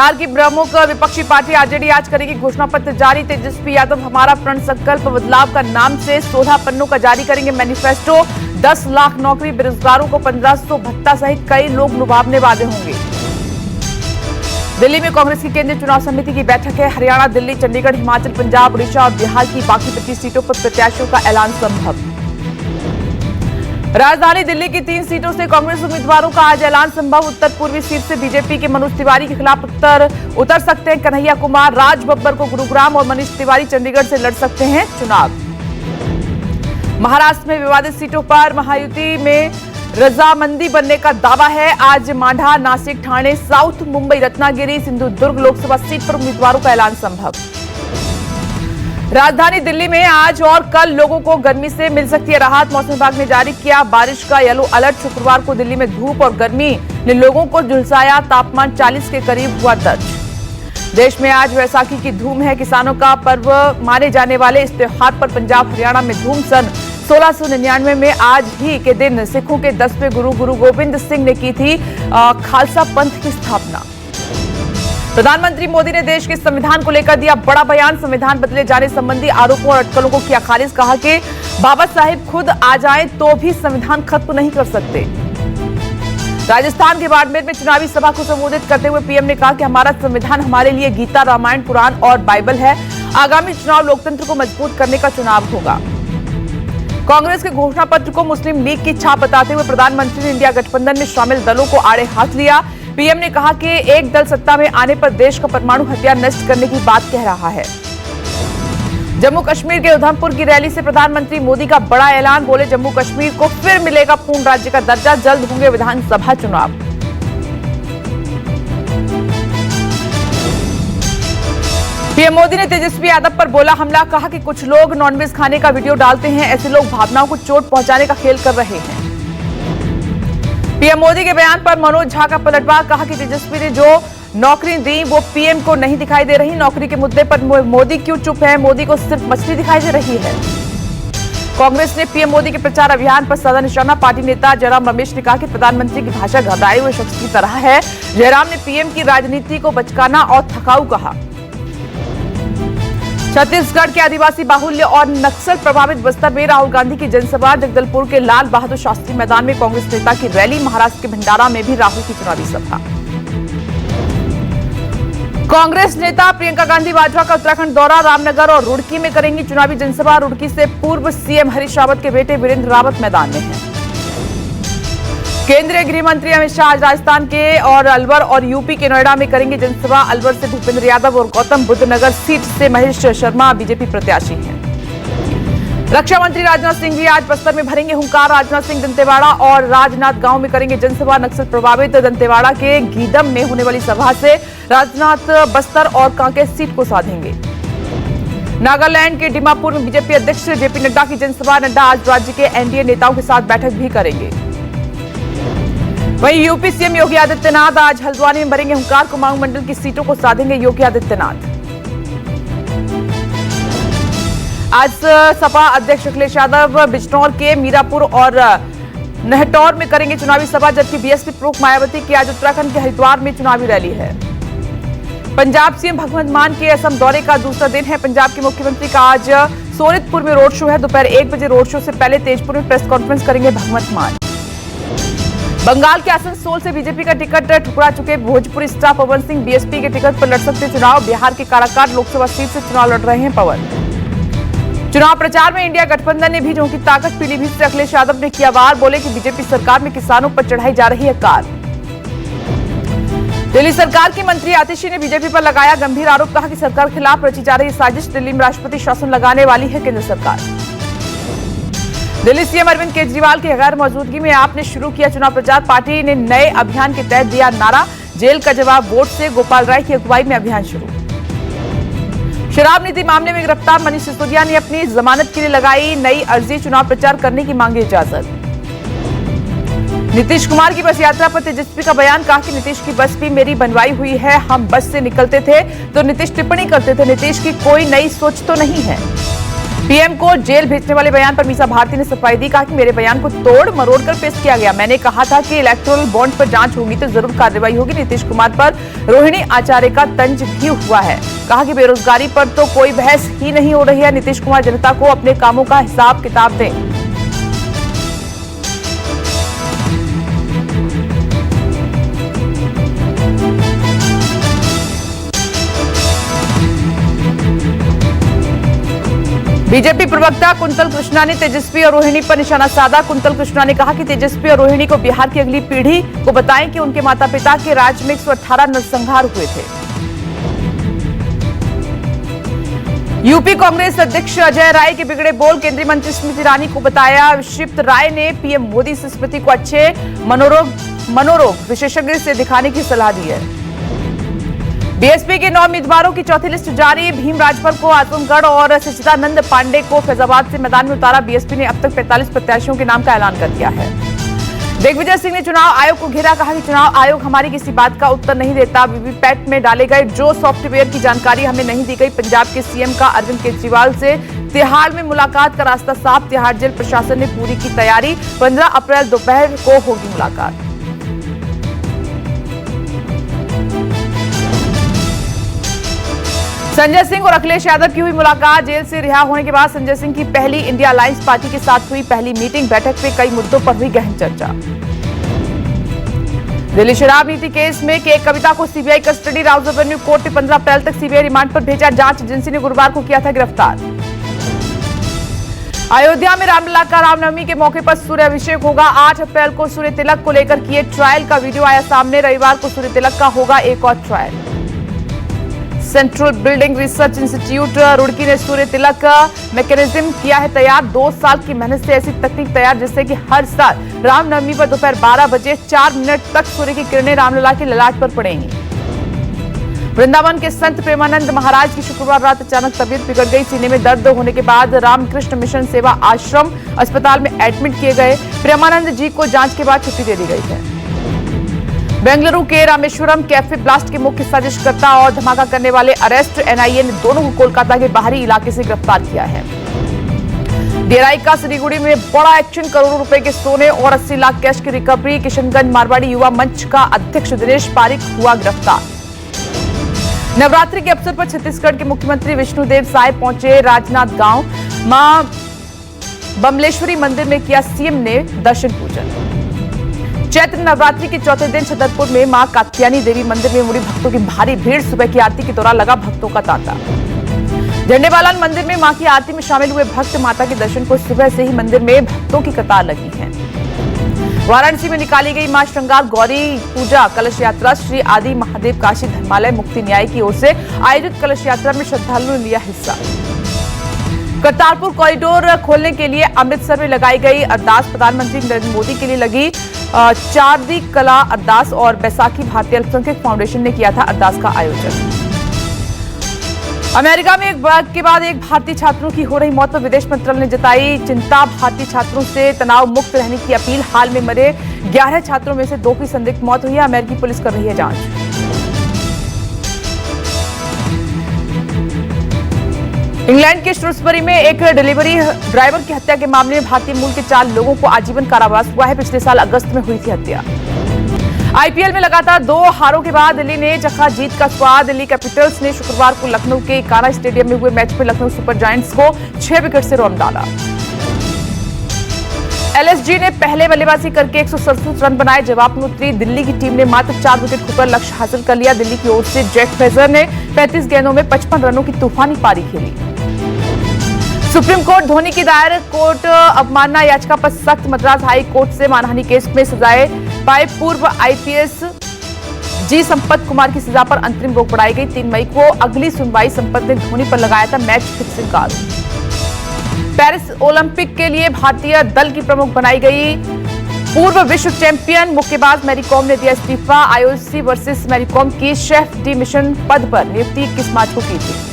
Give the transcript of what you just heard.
बिहार की प्रमुख विपक्षी पार्टी आरजेडी आज करेगी घोषणा पत्र जारी। तेजस्वी यादव हमारा प्रण संकल्प बदलाव का नाम से 16 पन्नों का जारी करेंगे मैनिफेस्टो। 10 लाख नौकरी, बेरोजगारों को 1500 भत्ता सहित कई लोग लुभावने वादे होंगे। दिल्ली में कांग्रेस की केंद्रीय चुनाव समिति की बैठक है। हरियाणा, दिल्ली, चंडीगढ़, हिमाचल, पंजाब, उड़ीसा और बिहार की बाकी 25 सीटों पर प्रत्याशियों का ऐलान संभव। राजधानी दिल्ली की 3 सीटों से कांग्रेस उम्मीदवारों का आज ऐलान संभव। उत्तर पूर्वी सीट से बीजेपी के मनोज तिवारी के खिलाफ उतर सकते हैं कन्हैया कुमार। राज बब्बर को गुरुग्राम और मनीष तिवारी चंडीगढ़ से लड़ सकते हैं चुनाव। महाराष्ट्र में विवादित सीटों पर महायुति में रजामंदी बनने का दावा है। आज मांढा, नासिक, ठाणे, साउथ मुंबई, रत्नागिरी, सिंधुदुर्ग लोकसभा सीट पर उम्मीदवारों का ऐलान संभव। राजधानी दिल्ली में आज और कल लोगों को गर्मी से मिल सकती है राहत। मौसम विभाग ने जारी किया बारिश का येलो अलर्ट। शुक्रवार को दिल्ली में धूप और गर्मी ने लोगों को झुलसाया। तापमान 40 के करीब हुआ दर्ज। देश में आज वैसाखी की धूम है। किसानों का पर्व माने जाने वाले इस त्योहार पर पंजाब, हरियाणा में धूम। सन 1699 में आज ही के दिन सिखों के 10वें गुरु गोविंद सिंह ने की थी खालसा पंथ की स्थापना। प्रधानमंत्री मोदी ने देश के संविधान को लेकर दिया बड़ा बयान। संविधान बदले जाने संबंधी आरोपों और अटकलों को किया खारिज। कहा कि बाबा साहेब खुद आ जाएं तो भी संविधान खत्म नहीं कर सकते। राजस्थान के बाड़मेर में चुनावी सभा को संबोधित करते हुए पीएम ने कहा कि हमारा संविधान हमारे लिए गीता, रामायण, पुराण और बाइबल है। आगामी चुनाव लोकतंत्र को मजबूत करने का चुनाव होगा। कांग्रेस के घोषणा पत्र को मुस्लिम लीग की छाप बताते हुए प्रधानमंत्री ने इंडिया गठबंधन में शामिल दलों को आड़े हाथ लिया। पीएम ने कहा कि एक दल सत्ता में आने पर देश का परमाणु हथियार नष्ट करने की बात कह रहा है। जम्मू कश्मीर के उधमपुर की रैली से प्रधानमंत्री मोदी का बड़ा ऐलान। बोले जम्मू कश्मीर को फिर मिलेगा पूर्ण राज्य का दर्जा। जल्द होंगे विधानसभा चुनाव। पीएम मोदी ने तेजस्वी यादव पर बोला हमला। कहा कि कुछ लोग नॉनवेज खाने का वीडियो डालते हैं। ऐसे लोग भावनाओं को चोट पहुंचाने का खेल कर रहे हैं। पीएम मोदी के बयान पर मनोज झा का पलटवार। कहा कि तेजस्वी ने जो नौकरी दी वो पीएम को नहीं दिखाई दे रही। नौकरी के मुद्दे पर मोदी क्यों चुप है? मोदी को सिर्फ मछली दिखाई दे रही है। कांग्रेस ने पीएम मोदी के प्रचार अभियान पर साधा निशाना। पार्टी नेता जयराम रमेश ने कहा कि प्रधानमंत्री की भाषा घबराए हुए शख्स की तरह है। जयराम ने पीएम की राजनीति को बचकाना और थकाऊ कहा। छत्तीसगढ़ के आदिवासी बाहुल्य और नक्सल प्रभावित बस्तर में राहुल गांधी की जनसभा। जगदलपुर के लाल बहादुर शास्त्री मैदान में कांग्रेस नेता की रैली। महाराष्ट्र के भंडारा में भी राहुल की चुनावी सभा। कांग्रेस नेता प्रियंका गांधी वाड्रा का उत्तराखंड दौरा। रामनगर और रुड़की में करेंगी चुनावी जनसभा। रुड़की से पूर्व सीएम हरीश रावत के बेटे वीरेंद्र रावत मैदान में हैं। केंद्रीय गृह मंत्री अमित शाह आज राजस्थान के और अलवर और यूपी के नोएडा में करेंगे जनसभा। अलवर से भूपेंद्र यादव और गौतम बुद्ध नगर सीट से महेश शर्मा बीजेपी प्रत्याशी हैं। रक्षा मंत्री राजनाथ सिंह भी आज बस्तर में भरेंगे हुंकार। राजनाथ सिंह दंतेवाड़ा और राजनाथ गांव में करेंगे जनसभा। नक्सल प्रभावित दंतेवाड़ा के गीदम में होने वाली सभा से राजनाथ बस्तर और कांकेर सीट को साधेंगे। नागालैंड के डिमापुर में बीजेपी अध्यक्ष जेपी नड्डा की जनसभा। नड्डा आज राज्य के एनडीए नेताओं के साथ बैठक भी करेंगे। वहीं यूपी सीएम योगी आदित्यनाथ आज हल्द्वानी में भरेंगे हुंकार। कुमाऊं मंडल की सीटों को साधेंगे योगी आदित्यनाथ। आज सपा अध्यक्ष अखिलेश यादव बिजनौर के मीरापुर और नहटौर में करेंगे चुनावी सभा। जबकि बीएसपी प्रमुख मायावती की आज उत्तराखंड के हरिद्वार में चुनावी रैली है। पंजाब सीएम भगवंत मान के असम दौरे का दूसरा दिन है। पंजाब के मुख्यमंत्री का आज सोनितपुर में रोड शो है। दोपहर 1 बजे रोड शो से पहले तेजपुर में प्रेस कॉन्फ्रेंस करेंगे भगवंत मान। बंगाल के आसनसोल से बीजेपी का टिकट ठुकरा चुके भोजपुरी स्टार पवन सिंह बीएसपी के टिकट पर लड़ सकते चुनाव। बिहार के काराकाट लोकसभा सीट से चुनाव लड़ रहे हैं पवन। चुनाव प्रचार में इंडिया गठबंधन ने भी झोंकी ताकत। पीलीभीत से अखिलेश यादव ने किया वार। बोले कि बीजेपी सरकार में किसानों पर चढ़ाई जा रही है कार। दिल्ली सरकार की मंत्री आतिशी ने बीजेपी पर लगाया गंभीर आरोप। कहा कि सरकार के खिलाफ रची जा रही साजिश। दिल्ली में राष्ट्रपति शासन लगाने वाली है केंद्र सरकार। दिल्ली सीएम अरविंद केजरीवाल की गैर मौजूदगी में आपने शुरू किया चुनाव प्रचार। पार्टी ने नए अभियान के तहत दिया नारा। जेल का जवाब वोट से। गोपाल राय की अगुवाई में अभियान शुरू। शराब नीति मामले में गिरफ्तार मनीष सिसोदिया ने अपनी जमानत के लिए लगाई नई अर्जी। चुनाव प्रचार करने की मांगी इजाजत। नीतीश कुमार की बस यात्रा पर तेजस्वी का बयान। कहा कि नीतीश की बस भी मेरी बनवाई हुई है। हम बस से निकलते थे तो नीतीश टिप्पणी करते थे। नीतीश की कोई नई सोच तो नहीं है। पीएम को जेल भेजने वाले बयान पर मीसा भारती ने सफाई दी। कहा कि मेरे बयान को तोड़ मरोड़ कर पेश किया गया। मैंने कहा था कि इलेक्टोरल बॉन्ड पर जांच होगी तो जरूर कार्रवाई होगी। नीतीश कुमार पर रोहिणी आचार्य का तंज भी हुआ है। कहा कि बेरोजगारी पर तो कोई बहस ही नहीं हो रही है। नीतीश कुमार जनता को अपने कामों का हिसाब किताब दें। बीजेपी प्रवक्ता कुंतल कृष्णा ने तेजस्वी और रोहिणी पर निशाना साधा। कुंतल कृष्णा ने कहा कि तेजस्वी और रोहिणी को बिहार की अगली पीढ़ी को बताएं कि उनके माता पिता के राज में 118 नरसंहार हुए थे। यूपी कांग्रेस अध्यक्ष अजय राय के बिगड़े बोल केंद्रीय मंत्री स्मृति ईरानी को बताया। श्रीयुक्त राय ने पीएम मोदी से स्मृति को अच्छे मनोरोग विशेषज्ञ से दिखाने की सलाह दी है। बीएसपी के 9 उम्मीदवारों की चौथी लिस्ट जारी। भीम राजभर को आजमगढ़ और सचिदानंद पांडे को फैजाबाद से मैदान में उतारा। बीएसपी ने अब तक 45 प्रत्याशियों के नाम का ऐलान कर दिया है। दिग्विजय सिंह ने चुनाव आयोग को घेरा। कहा कि चुनाव आयोग हमारी किसी बात का उत्तर नहीं देता। वीवीपैट में डाले गए जो सॉफ्टवेयर की जानकारी हमें नहीं दी गई। पंजाब के सीएम का अरविंद केजरीवाल से तिहाड़ में मुलाकात का रास्ता साफ। तिहाड़ जेल प्रशासन ने पूरी की तैयारी। 15 अप्रैल दोपहर को होगी मुलाकात। संजय सिंह और अखिलेश यादव की हुई मुलाकात। जेल से रिहा होने के बाद संजय सिंह की पहली इंडिया अलायंस पार्टी के साथ हुई पहली मीटिंग। बैठक में कई मुद्दों पर हुई गहन चर्चा। दिल्ली शराब नीति केस में के कविता को CBI custody. Rouse Avenue court ने 15 अप्रैल तक सीबीआई रिमांड पर भेजा। जांच एजेंसी ने गुरुवार को किया था गिरफ्तार। अयोध्या में रामलला का रामनवमी के मौके पर सूर्य अभिषेक होगा। 8 अप्रैल को सूर्य तिलक को लेकर किए ट्रायल का वीडियो आया सामने। रविवार को सूर्य तिलक का होगा एक और trial. Central building research institute Roorkee ने सूर्य तिलक का मैकेनिज्म किया है तैयार। 2 साल की मेहनत से ऐसी तकनीक तैयार जिससे कि हर साल रामनवमी पर दोपहर 12 बजे 4 मिनट तक सूर्य की किरणें रामलला के ललाट पर पड़ेंगी। वृंदावन के संत प्रेमानंद महाराज की शुक्रवार रात अचानक तबीयत बिगड़ गई। सीने में दर्द होने के बाद रामकृष्ण मिशन सेवा आश्रम अस्पताल में एडमिट किए गए। प्रेमानंद जी को जांच के बाद छुट्टी दे दी गई है। बेंगलुरु के रामेश्वरम कैफे ब्लास्ट के मुख्य साजिशकर्ता और धमाका करने वाले अरेस्ट। एनआईए ने दोनों को कोलकाता के बाहरी इलाके से गिरफ्तार किया है। डीआरआई का सिलीगुड़ी में बड़ा एक्शन। करोड़ों रुपए के सोने और 80 लाख कैश की रिकवरी। किशनगंज मारवाड़ी युवा मंच का अध्यक्ष दिनेश पारिक हुआ गिरफ्तार। नवरात्रि के अवसर पर छत्तीसगढ़ के मुख्यमंत्री विष्णुदेव साय पहुंचे राजनाथ गांव। मां बमलेश्वरी मंदिर में किया सीएम ने दर्शन पूजन। चैत्र नवरात्रि के चौथे दिन छतरपुर में मां कात्यायनी देवी मंदिर में उमड़ी भक्तों की भारी भीड़। सुबह की आरती के दौरान लगा भक्तों का तांता। झंडेवालान मंदिर में मां की आरती में शामिल हुए भक्त माता के दर्शन को सुबह से ही मंदिर में भक्तों की कतार लगी है। वाराणसी में निकाली गई मां श्रृंगार गौरी पूजा कलश यात्रा। श्री आदि महादेव काशी धर्मालय मुक्ति न्याय की ओर से आयोजित कलश यात्रा में श्रद्धालुओं ने लिया हिस्सा। करतारपुर कॉरिडोर खोलने के लिए अमृतसर में लगाई गई अरदास। प्रधानमंत्री नरेंद्र मोदी के लिए लगी चारदी कला अरदास और बैसाखी भारतीय अल्पसंख्यक फाउंडेशन ने किया था अरदास का आयोजन। अमेरिका में एक के बाद एक भारतीय छात्रों की हो रही मौत पर विदेश मंत्रालय ने जताई चिंता। भारतीय छात्रों से तनाव मुक्त रहने की अपील। हाल में मरे 11 छात्रों में से 2 की संदिग्ध मौत हुई है। अमेरिकी पुलिस कर रही है जांच। इंग्लैंड के श्रूसबरी में एक डिलीवरी ड्राइवर की हत्या के मामले में भारतीय मूल के 4 लोगों को आजीवन कारावास हुआ है। पिछले साल अगस्त में हुई थी हत्या। आईपीएल में लगातार 2 हारों के बाद दिल्ली ने चखा जीत का स्वाद। दिल्ली कैपिटल्स ने शुक्रवार को लखनऊ के कान्हा स्टेडियम में हुए मैच में लखनऊ सुपर जायंट्स को 6 विकेट से रौंद डाला। एलएसजी ने पहले बल्लेबाजी करके 167 रन बनाए। जवाब में उतरी दिल्ली की टीम ने मात्र 4 विकेट खोकर लक्ष्य हासिल कर लिया। दिल्ली की ओर से जैक फ्रेजर ने 35 गेंदों में 55 रनों की तूफानी पारी खेली। सुप्रीम कोर्ट धोनी की दायर कोर्ट अवमानना याचिका पर सख्त। मद्रास हाई कोर्ट से मानहानि केस में सजाए पाए पूर्व आईपीएस जी संपत कुमार की सजा पर अंतरिम रोक बढ़ाई गई। 3 मई को अगली सुनवाई। संपत ने धोनी पर लगाया था मैच फिक्सिंग का आरोप। पेरिस ओलंपिक के लिए भारतीय दल की प्रमुख बनाई गई पूर्व विश्व चैंपियन मुक्केबाज मैरी कॉम ने दिया इस्तीफा। आईओसी वर्सेस मैरी कॉम की शेफ डी मिशन पद पर नियुक्ति 21 मार्च को की थी।